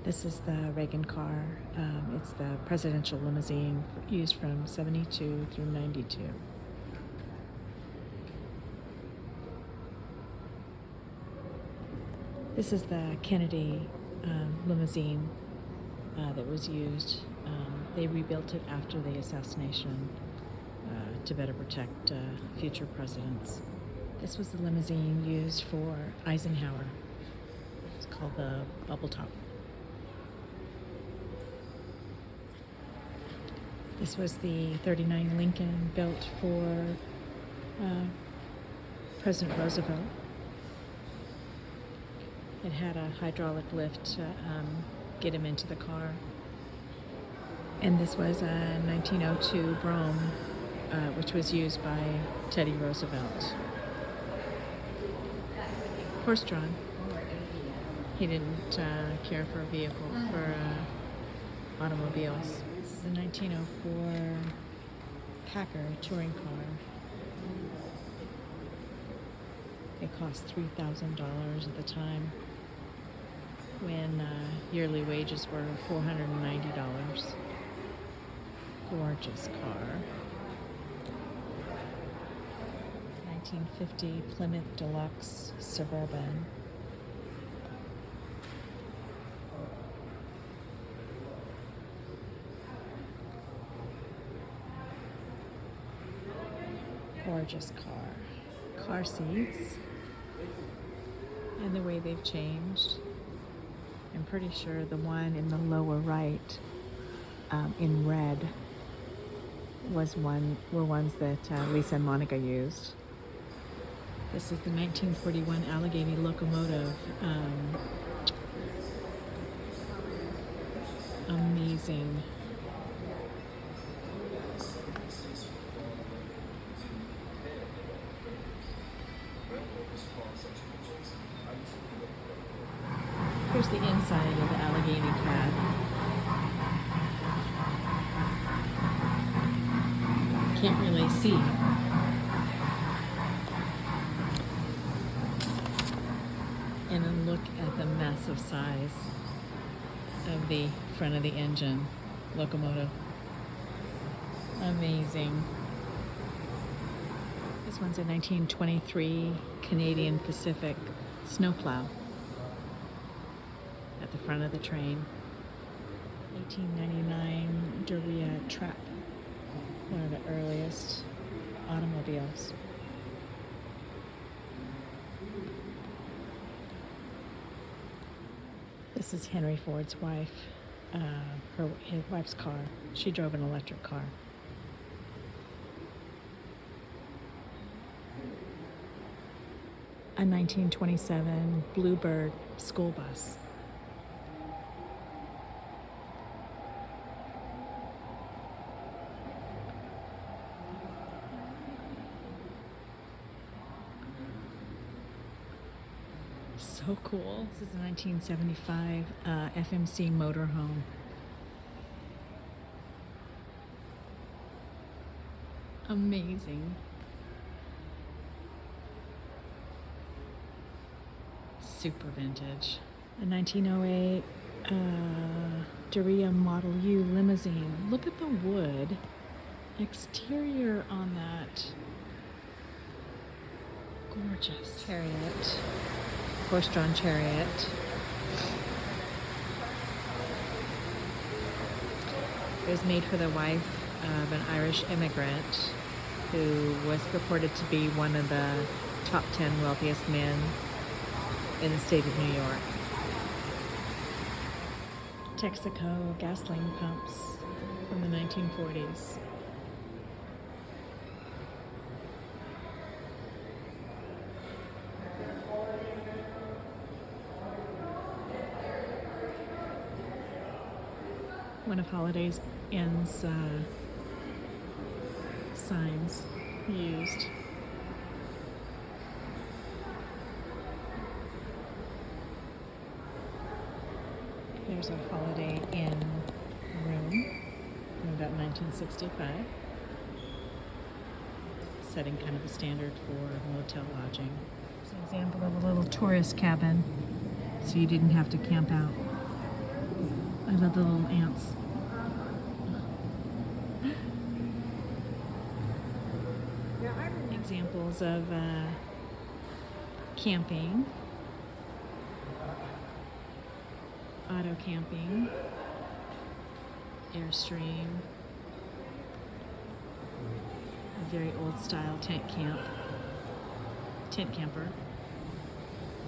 This is the Reagan car. It's the presidential limousine used from 72 through 92. This is the Kennedy limousine that was used. They rebuilt it after the assassination to better protect future presidents. This was the limousine used for Eisenhower. It's called the Bubble Top. This was the 39 Lincoln built for President Roosevelt. It had a hydraulic lift to get him into the car. And this was a 1902 Brougham, which was used by Teddy Roosevelt. Horse-drawn. He didn't care for automobiles. This is a 1904 Packard touring car. It cost $3,000 at the time, when yearly wages were $490. Gorgeous car. 1950 Plymouth Deluxe Suburban. Gorgeous car. Car seats. And the way they've changed. I'm pretty sure the one in the lower right in red were ones that Lisa and Monica used. This is the 1941 Allegheny locomotive. Amazing. Here's the inside of the Allegheny cab. Can't really see. And then look at the massive size of the front of the engine locomotive. Amazing. This one's a 1923 Canadian Pacific snowplow at the front of the train. 1899 Dearborn Trap, one of the earliest automobiles. This is Henry Ford's wife, his wife's car. She drove an electric car. A 1927 Bluebird school bus. So cool. This is a 1975 FMC motorhome. Amazing. Super vintage. A 1908 Dearborn Model U limousine. Look at the wood exterior on that. Gorgeous. Chariot. Horse-drawn chariot. It was made for the wife of an Irish immigrant who was purported to be one of the top 10 wealthiest men in the state of New York. Texaco gasoline pumps from the 1940s. One of Holiday Inn's signs used. There's a Holiday Inn room from about 1965, setting kind of a standard for motel lodging. It's an example of a little tourist cabin, so you didn't have to camp out. love the little ants. Examples of camping, auto camping, Airstream, a very old style tent camper,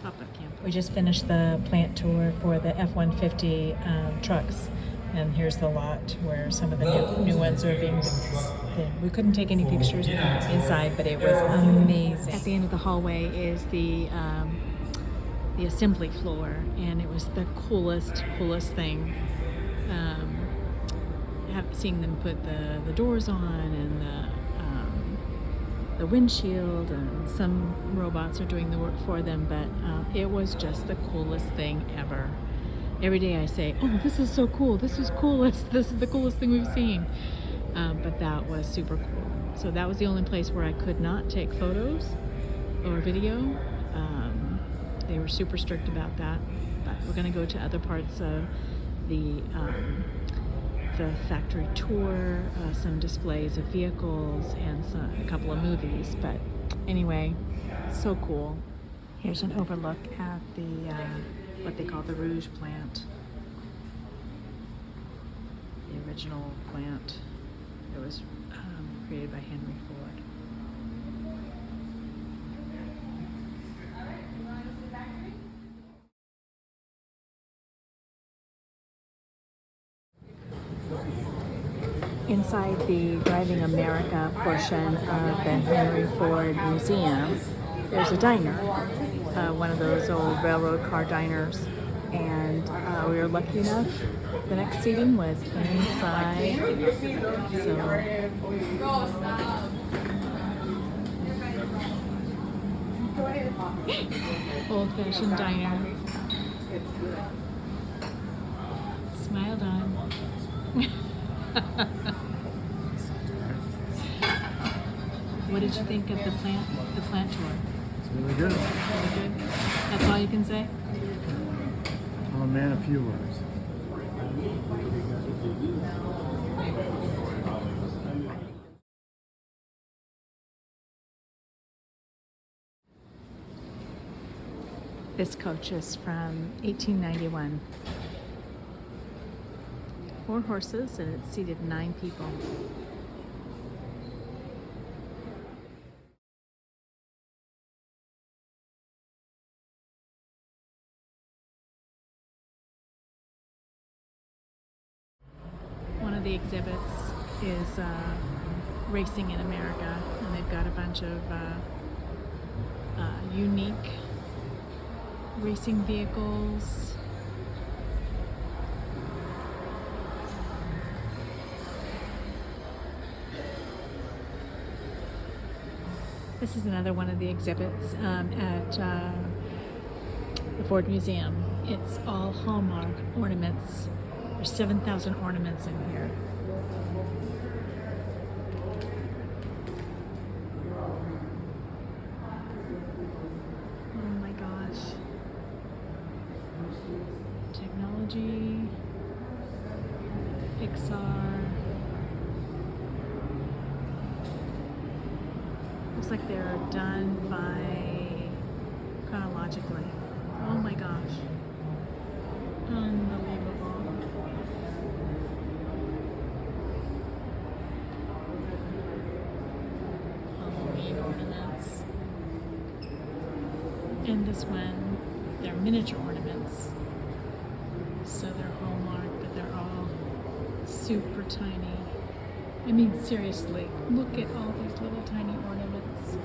pop-up camper. We just finished the plant tour for the F-150 trucks, and here's the lot where some of the new ones are being. We couldn't take any pictures inside, but it was amazing. At the end of the hallway is the assembly floor, and it was the coolest thing. Seeing them put the doors on and the windshield, and some robots are doing the work for them, but it was just the coolest thing ever. Every day I say, oh, this is so cool, this is the coolest thing we've seen. But that was super cool. So that was the only place where I could not take photos or video. They were super strict about that, but we're going to go to other parts of the factory tour, some displays of vehicles, and a couple of movies. But anyway, so cool. Here's an overlook at the what they call the Rouge plant, the original plant. It was created by Henry Ford. Inside the Driving America portion of the Henry Ford Museum, there's a diner, one of those old railroad car diners, and we were lucky enough. The next seating was inside, so old-fashioned diner. Smiled on. What did you think of the plant tour? It's really good. Really good? That's all you can say? I'm a man of few words. This coach is from 1891. 4 horses, and it seated 9 people. One of the exhibits is Racing in America, and they've got a bunch of unique racing vehicles. This is another one of the exhibits at the Ford Museum. It's all Hallmark ornaments. There's 7,000 ornaments in here. Oh my gosh. Technology, Pixar. Looks like they're done by chronologically. Oh my gosh. Unbelievable. Halloween ornaments. And this one, they're miniature ornaments. So they're Hallmark, but they're all super tiny. I mean, seriously, look at all these little tiny ornaments.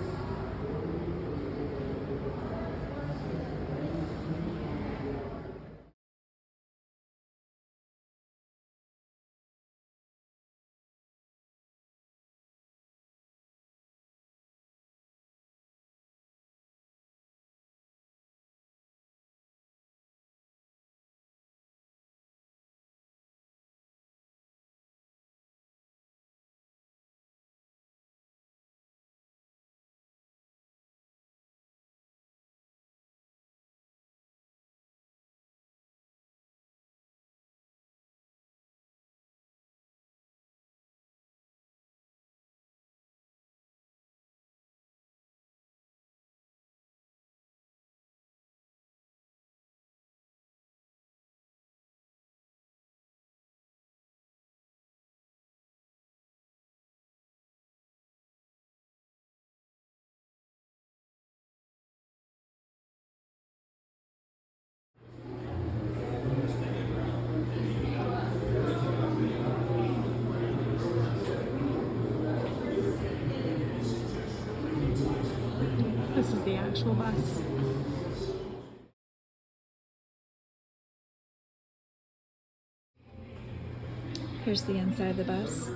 actual bus. Here's the inside of the bus.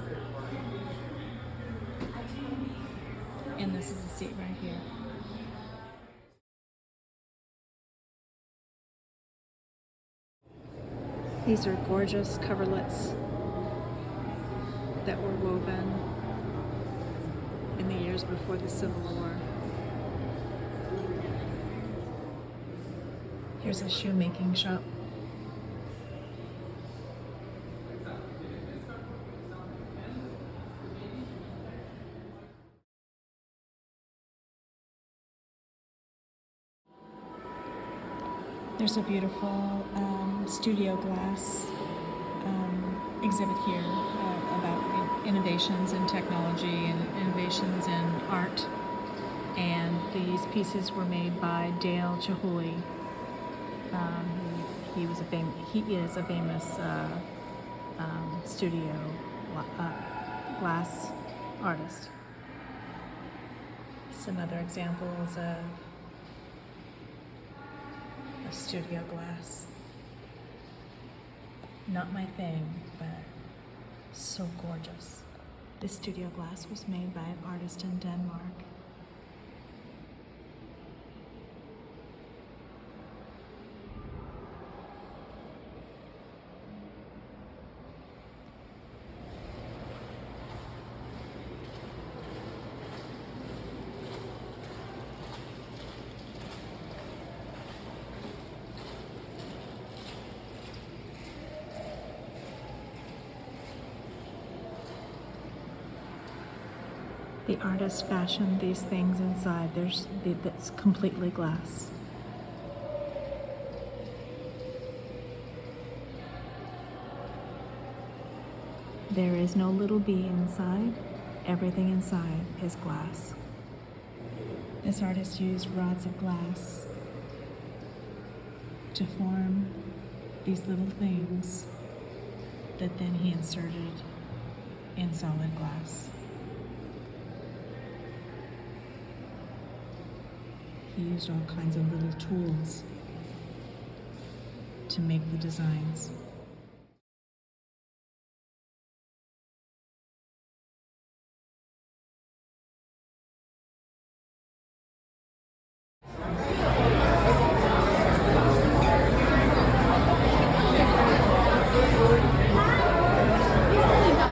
And this is the seat right here. These are gorgeous coverlets that were woven in the years before the Civil War. Here's a shoemaking shop. There's a beautiful studio glass exhibit here about innovations in technology and innovations in art. And these pieces were made by Dale Chihuly. He is a famous studio glass artist. Some other examples of studio glass. Not my thing, but so gorgeous. This studio glass was made by an artist in Denmark. The artist fashioned these things inside. That's completely glass. There is no little bee inside. Everything inside is glass. This artist used rods of glass to form these little things that then he inserted in solid glass. He used all kinds of little tools to make the designs.